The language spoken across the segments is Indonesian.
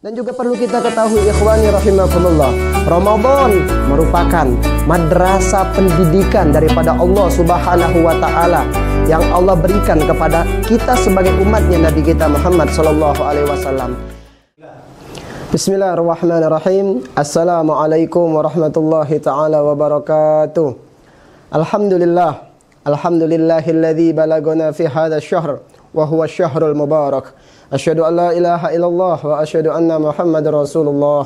Dan juga perlu kita ketahui ikhwani rahimakumullah, Ramadan merupakan madrasah pendidikan daripada Allah Subhanahu wa taala yang Allah berikan kepada kita sebagai umatnya Nabi kita Muhammad sallallahu alaihi wasallam. Bismillahirrahmanirrahim. Assalamualaikum warahmatullahi taala wabarakatuh. Alhamdulillah. Alhamdulillahilladzi balagana fi hadzal syahr wa huwa syahrul mubarak. Asyhadu an la ilaha illallah wa asyhadu anna Muhammadar Rasulullah.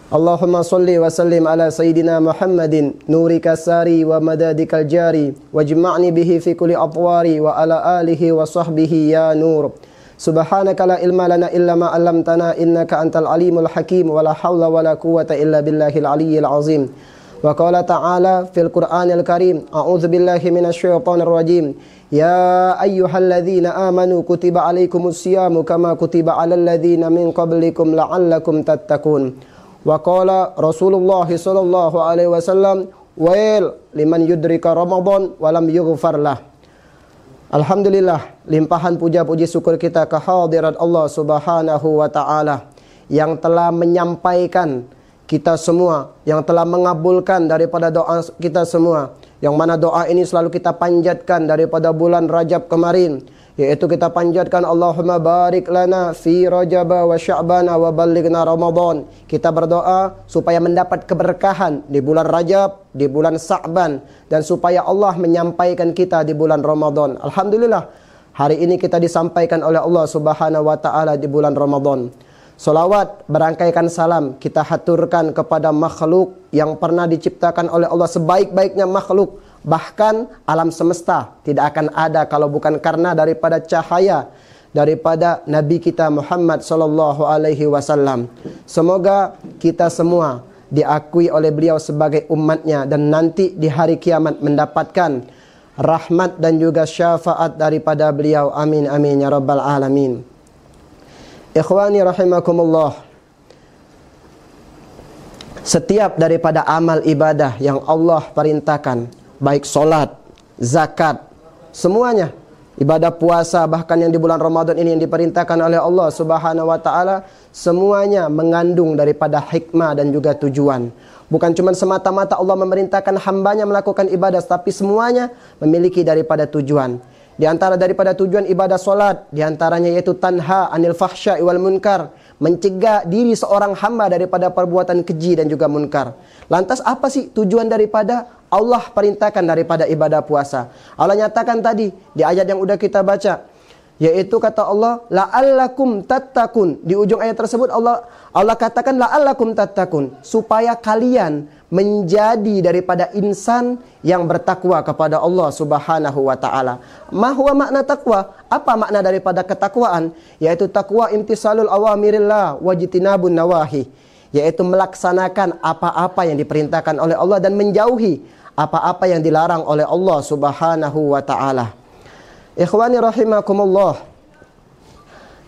Allahumma salli wa sallim ala sayyidina Muhammadin nurika sari wa madadikal jari wajma'ni bihi fi kulli atwari wa ala alihi wa sahbihi ya nur. Subhanaka la ilma lana illa ma 'allamtana innaka antal alimul hakim wa la haula wa la quwwata illa billahil aliyyil azim. Wa qala ta'ala fil Qur'anil Karim, a'udzu billahi minasy syaithanir rajim. Ya ayyuhalladzina amanu kutiba alaikumus siyamu kama kutiba alal ladzina min qablikum la'allakum tattaqun. Wa qala Rasulullah sallallahu alaihi wasallam, wail liman yudrika Ramadan wa lam yughfar lah. Alhamdulillah, limpahan puja-puji syukur kita kehadirat Allah Subhanahu wa taala yang telah menyampaikan kita semua, yang telah mengabulkan daripada doa kita semua, yang mana doa ini selalu kita panjatkan daripada bulan Rajab kemarin, yaitu kita panjatkan Allahumma barik lana fi Rajab wa Sya'ban wa ballighna Ramadan. Kita berdoa supaya mendapat keberkahan di bulan Rajab, di bulan Sya'ban, dan supaya Allah menyampaikan kita di bulan Ramadan. Alhamdulillah, hari ini kita disampaikan oleh Allah Subhanahu wa taala di bulan Ramadan. Salawat berangkaikan salam kita haturkan kepada makhluk yang pernah diciptakan oleh Allah sebaik-baiknya makhluk. Bahkan alam semesta tidak akan ada kalau bukan karena daripada cahaya daripada Nabi kita Muhammad sallallahu alaihi wasallam. Semoga kita semua diakui oleh beliau sebagai umatnya dan nanti di hari kiamat mendapatkan rahmat dan juga syafaat daripada beliau. Amin amin ya rabbal alamin. Ikhwani rahimakumullah, setiap daripada amal ibadah yang Allah perintahkan, baik solat, zakat, semuanya, ibadah puasa, bahkan yang di bulan Ramadan ini yang diperintahkan oleh Allah Subhanahu wa taala, semuanya mengandung daripada hikmah dan juga tujuan. Bukan cuma semata-mata Allah memerintahkan hambanya melakukan ibadah, tapi semuanya memiliki daripada tujuan. Di antara daripada tujuan ibadah solat, di antaranya yaitu tanha anil fahsya'i wal munkar, mencegah diri seorang hamba daripada perbuatan keji dan juga munkar. Lantas apa sih tujuan daripada Allah perintahkan daripada ibadah puasa? Allah nyatakan tadi di ayat yang udah kita baca, yaitu kata Allah la'allakum tattaqun. Di ujung ayat tersebut Allah katakan la'allakum tattaqun, supaya kalian menjadi daripada insan yang bertakwa kepada Allah Subhanahu wa taala. Ma huwa makna takwa? Apa makna daripada ketakwaan? Yaitu takwa imtisalul awamirillah wajtinabun nawahi, yaitu melaksanakan apa-apa yang diperintahkan oleh Allah dan menjauhi apa-apa yang dilarang oleh Allah Subhanahu wa taala. Ikhwani rahimakumullah,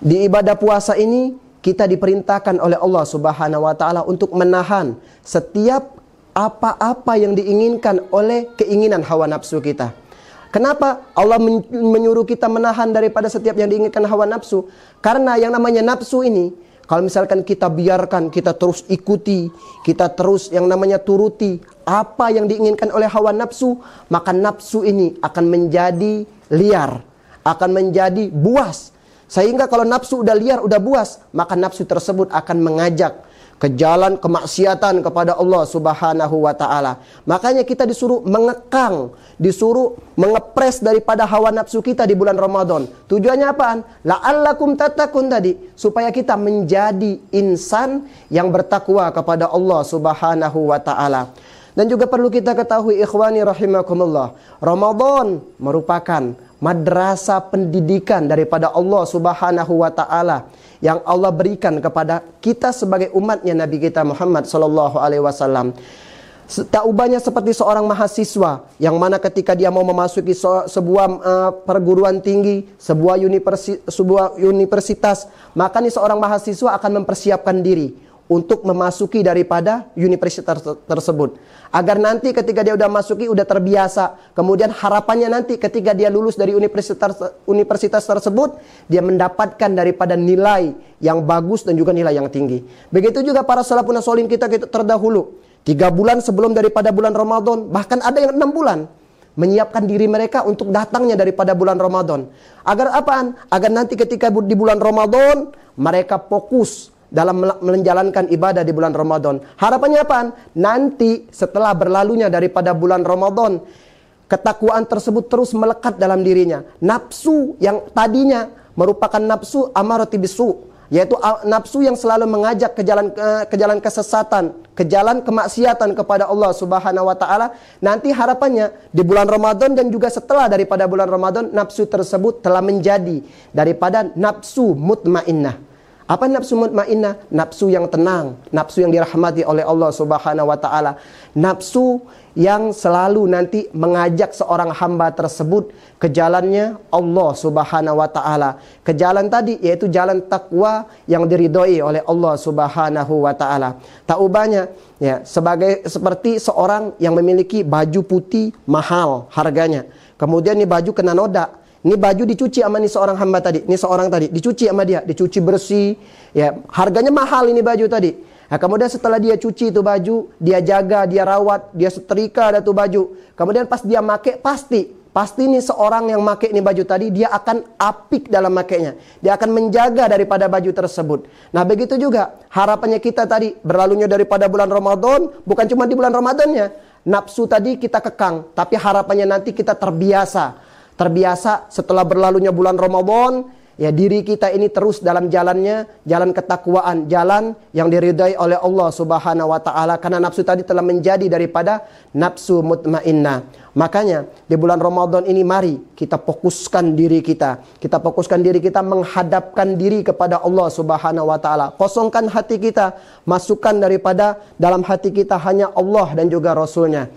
di ibadah puasa ini kita diperintahkan oleh Allah Subhanahu wa taala untuk menahan setiap apa-apa yang diinginkan oleh keinginan hawa nafsu kita. Kenapa Allah menyuruh kita menahan daripada setiap yang diinginkan hawa nafsu? Karena yang namanya nafsu ini, kalau misalkan kita biarkan, kita terus ikuti, kita terus yang namanya turuti apa yang diinginkan oleh hawa nafsu, maka nafsu ini akan menjadi liar, akan menjadi buas. Sehingga kalau nafsu udah liar, udah buas, maka nafsu tersebut akan mengajak ke jalan kemaksiatan kepada Allah Subhanahu wa taala. Makanya kita disuruh mengekang, disuruh mengepres daripada hawa nafsu kita di bulan Ramadan. Tujuannya apaan? La'allakum tattaqun tadi, supaya kita menjadi insan yang bertakwa kepada Allah Subhanahu wa taala. Dan juga perlu kita ketahui ikhwani rahimakumullah, Ramadan merupakan madrasah pendidikan daripada Allah Subhanahu wa taala yang Allah berikan kepada kita sebagai umatnya Nabi kita Muhammad sallallahu alaihi wasallam. Tak ubahnya seperti seorang mahasiswa yang mana ketika dia mau memasuki sebuah perguruan tinggi, sebuah universitas, maka nih seorang mahasiswa akan mempersiapkan diri untuk memasuki daripada universitas tersebut. Agar nanti ketika dia udah masuki, udah terbiasa. Kemudian harapannya nanti ketika dia lulus dari universitas tersebut, dia mendapatkan daripada nilai yang bagus dan juga nilai yang tinggi. Begitu juga para salafun sholihin kita terdahulu. 3 bulan sebelum daripada bulan Ramadan, bahkan ada yang 6 bulan. Menyiapkan diri mereka untuk datangnya daripada bulan Ramadan. Agar apaan? Agar nanti ketika di bulan Ramadan, mereka fokus dalam menjalankan ibadah di bulan Ramadan. Harapannya apaan? Nanti setelah berlalunya daripada bulan Ramadan, ketakwaan tersebut terus melekat dalam dirinya. Nafsu yang tadinya merupakan nafsu amarati bisu, yaitu nafsu yang selalu mengajak ke jalan kesesatan, ke jalan kemaksiatan kepada Allah Subhanahu wa taala. Nanti harapannya di bulan Ramadan dan juga setelah daripada bulan Ramadan, nafsu tersebut telah menjadi daripada nafsu mutmainnah. Apa nafsu mutmainnah? Nafsu yang tenang, nafsu yang dirahmati oleh Allah Subhanahu wa taala. Nafsu yang selalu nanti mengajak seorang hamba tersebut ke jalannya Allah Subhanahu wa taala. Ke jalan tadi yaitu jalan takwa yang diridhoi oleh Allah Subhanahu wa taala. Tak ubahnya ya seperti seorang yang memiliki baju putih mahal harganya. Kemudian ini baju kena noda. Ini baju dicuci sama nih seorang hamba tadi. Ini seorang tadi dicuci sama dia, dicuci bersih. Ya, harganya mahal ini baju tadi. Nah, kemudian setelah dia cuci itu baju, dia jaga, dia rawat, dia setrika ada tuh baju. Kemudian pas dia make pasti nih seorang yang make ini baju tadi, dia akan apik dalam makainya. Dia akan menjaga daripada baju tersebut. Nah, begitu juga harapannya kita tadi berlalunya daripada bulan Ramadan, bukan cuma di bulan Ramadannya. Nafsu tadi kita kekang, tapi harapannya nanti kita terbiasa setelah berlalunya bulan Ramadan, ya diri kita ini terus dalam jalannya, jalan ketakwaan, jalan yang diridai oleh Allah Subhanahu wa taala, karena nafsu tadi telah menjadi daripada nafsu mutmainnah. Makanya di bulan Ramadan ini mari kita fokuskan diri kita. Kita fokuskan diri kita menghadapkan diri kepada Allah Subhanahu wa taala. Kosongkan hati kita, masukkan daripada dalam hati kita hanya Allah dan juga Rasulnya.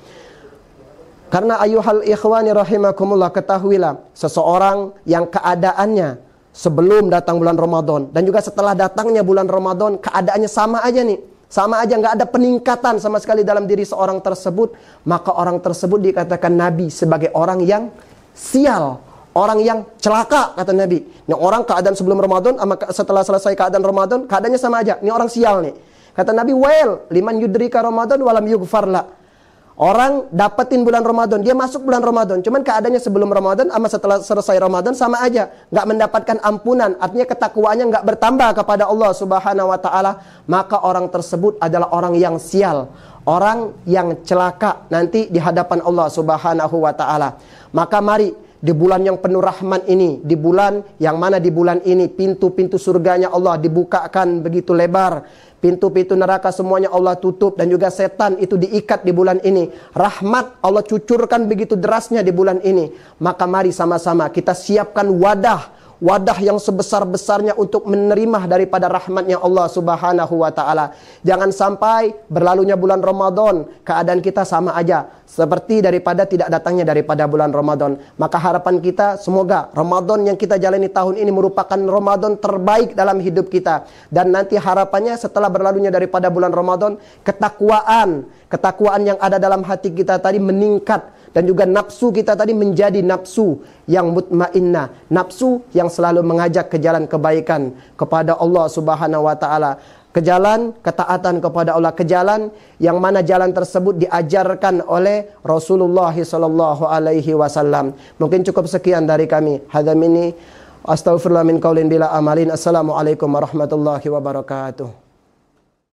Karena ayuhal ikhwani rahimakumullah, ketahuilah seseorang yang keadaannya sebelum datang bulan Ramadan dan juga setelah datangnya bulan Ramadan keadaannya sama aja nih. Sama aja, nggak ada peningkatan sama sekali dalam diri seorang tersebut. Maka orang tersebut dikatakan Nabi sebagai orang yang sial, orang yang celaka, kata Nabi. Ini orang keadaan sebelum Ramadan sama setelah selesai keadaan Ramadan, keadaannya sama aja. Ini orang sial nih. Kata Nabi, "Wail liman yudrika Ramadan walam yughfar la." Orang dapetin bulan Ramadan, dia masuk bulan Ramadan, cuman keadaannya sebelum Ramadan sama setelah selesai Ramadan sama aja, nggak mendapatkan ampunan, artinya ketakwaannya nggak bertambah kepada Allah Subhanahu wa taala. Maka orang tersebut adalah orang yang sial, orang yang celaka nanti di hadapan Allah Subhanahu wa taala. Maka mari di bulan yang penuh rahmat ini, di bulan yang mana di bulan ini pintu-pintu surganya Allah dibukakan begitu lebar, pintu-pintu neraka semuanya Allah tutup, dan juga setan itu diikat di bulan ini. Rahmat Allah cucurkan begitu derasnya di bulan ini. Maka mari sama-sama kita siapkan wadah yang sebesar-besarnya untuk menerima daripada rahmatnya Allah Subhanahu wa ta'ala. Jangan sampai berlalunya bulan Ramadan keadaan kita sama aja seperti daripada tidak datangnya daripada bulan Ramadan. Maka harapan kita semoga Ramadan yang kita jalani tahun ini merupakan Ramadan terbaik dalam hidup kita. Dan nanti harapannya setelah berlalunya daripada bulan Ramadan, ketakwaan yang ada dalam hati kita tadi meningkat, dan juga nafsu kita tadi menjadi nafsu yang mutmainnah, nafsu yang selalu mengajak ke jalan kebaikan kepada Allah Subhanahu wa taala, ke jalan ketaatan kepada Allah, ke jalan yang mana jalan tersebut diajarkan oleh Rasulullah sallallahu alaihi wasallam. Mungkin cukup sekian dari kami. Hadza minni astaghfirullah min qaulin bila amalin. Assalamualaikum warahmatullahi wabarakatuh.